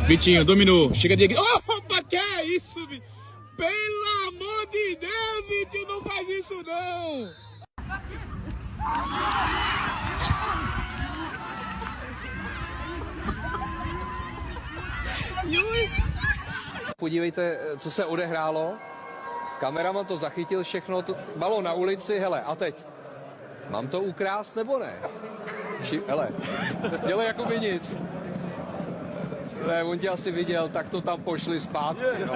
Vitinho, dominou. Chega de... Opa, que é isso, Vitinho? Pelo amor de Deus, Vitinho, não faz isso, não! Podívejte, co se odehrálo. Kameraman to zachytil všechno, balón na ulici, hele, a teď. Mám to ukrást nebo ne? Hele, dělej jako by nic. Ne, on tě asi viděl, tak to tam pošli zpátky. No.